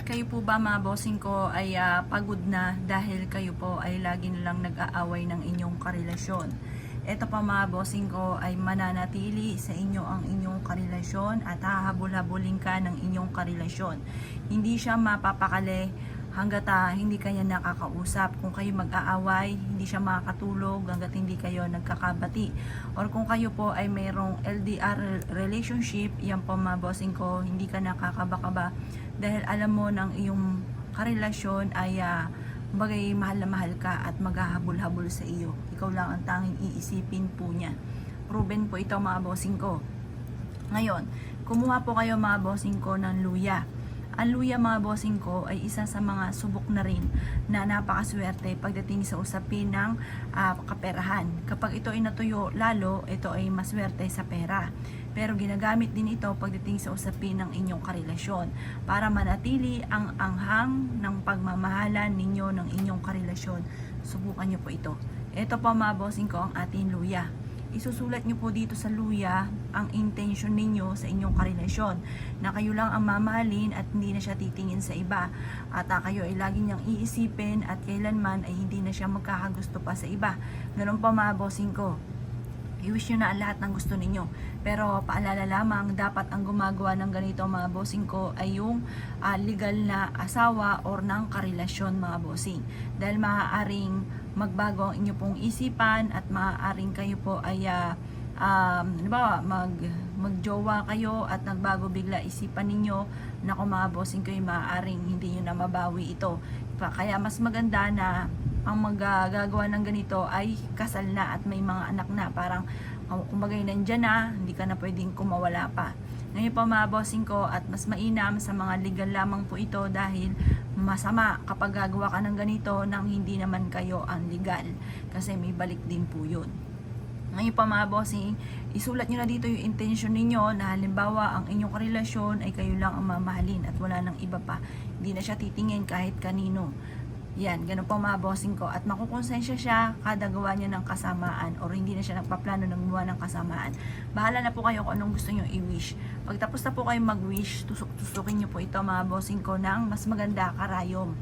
Kayo po ba mga bossing ko ay pagod na dahil kayo po ay lagi nilang nag-aaway ng inyong karelasyon? Ito pa mga bossing ko ay mananatili sa inyo ang inyong karelasyon at hahabol-habulin ka ng inyong karelasyon. Hindi siya mapapakali hanggat hindi kanya nakakausap. Kung kayo mag-aaway, hindi siya makakatulog hanggat hindi kayo nagkakabati. Or kung kayo po ay mayroong LDR relationship, yan po mga bossing ko, hindi ka nakakabakaba dahil alam mo ng iyong karelasyon ay bagay mahal na mahal ka at maghahabol-habol sa iyo. Ikaw lang ang tanging iisipin po niya. Proven po ito mga bossing ko. Ngayon, kumuha po kayo mga bossing ko ng luya. Ang luya mga bossing ko ay isa sa mga subok na rin na napakaswerte pagdating sa usapin ng kaperahan. Kapag ito ay natuyo, lalo ito ay maswerte sa pera. Pero ginagamit din ito pagdating sa usapin ng inyong karelasyon para manatili ang anghang ng pagmamahalan ninyo ng inyong karelasyon. Subukan nyo po ito. Ito po mga bossing ko ang ating luya. Isusulat nyo po dito sa luya ang intention ninyo sa inyong karelasyon na kayo lang ang mamahalin at hindi na siya titingin sa iba at kayo ay lagi niyang iisipin at kailanman ay hindi na siya magkakagusto pa sa iba. Ganun pa mga bossing ko, i-wish nyo na lahat ng gusto ninyo, pero paalala lamang, dapat ang gumagawa ng ganito mga bossing ko ay yung legal na asawa or ng karelasyon mga bossing, dahil maaaring magbago ang inyo pong isipan at maaaring kayo po ay diba, magjowa kayo at nagbago bigla isipan ninyo na kung mga bossing kayo maaaring hindi nyo na mabawi ito. Kaya mas maganda na ang magagawa ng ganito ay kasal na at may mga anak na, parang kumagay nandyan na, hindi ka na pwedeng kumawala pa. Ngayon po mga bossing ko, at mas mainam sa mga legal lamang po ito dahil masama kapag gagawa ka ng ganito nang hindi naman kayo ang legal kasi may balik din po yun. Ngayon pa mga bossing, isulat nyo na dito yung intention ninyo na halimbawa ang inyong karelasyon ay kayo lang ang mamahalin at wala nang iba pa. Hindi na siya titingin kahit kanino. Yan, ganun po mga bossing ko. At makukonsensya siya kada gawa niya ng kasamaan or hindi na siya nagpaplano ng gawa ng kasamaan. Bahala na po kayo kung anong gusto nyo i-wish. Pagtapos na po kayo mag-wish, tusok-tusukin nyo po ito mga bossing ko ng mas maganda karayom.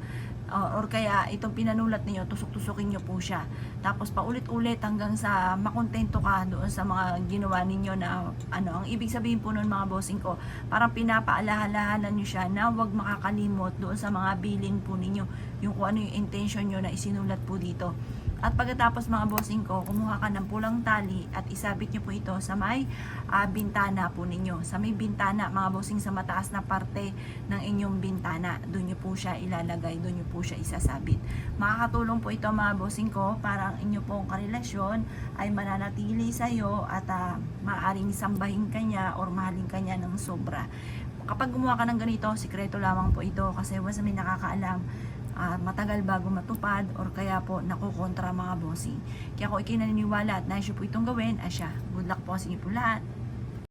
Or kaya itong pinanulat niyo, tusok-tusukin niyo po siya. Tapos paulit-ulit hanggang sa makontento ka doon sa mga ginawa ninyo na ang ibig sabihin po noon mga bossing ko, parang pinapaalahanan niyo siya na huwag makakalimot doon sa mga bilin po ninyo, yung kung ano yung intention niyo na isinulat po dito. At pagkatapos mga bossing ko, kumuha ka ng pulang tali at isabit nyo po ito sa may bintana po ninyo. Sa may bintana mga bossing, sa mataas na parte ng inyong bintana. Doon nyo po siya ilalagay, doon nyo po siya isasabit. Makakatulong po ito mga bossing ko para ang inyo pong karelasyon ay mananatili sa iyo at maaaring sambahin kanya or mahalin kanya ng sobra. Kapag gumawa ka ng ganito, sikreto lamang po ito kasi once may nakakaalam, matagal bago matupad or kaya po nakukontra mga bossing. Kaya kung ikinaniniwala at nais po itong gawin, asya. Good luck po sa inyo po lahat.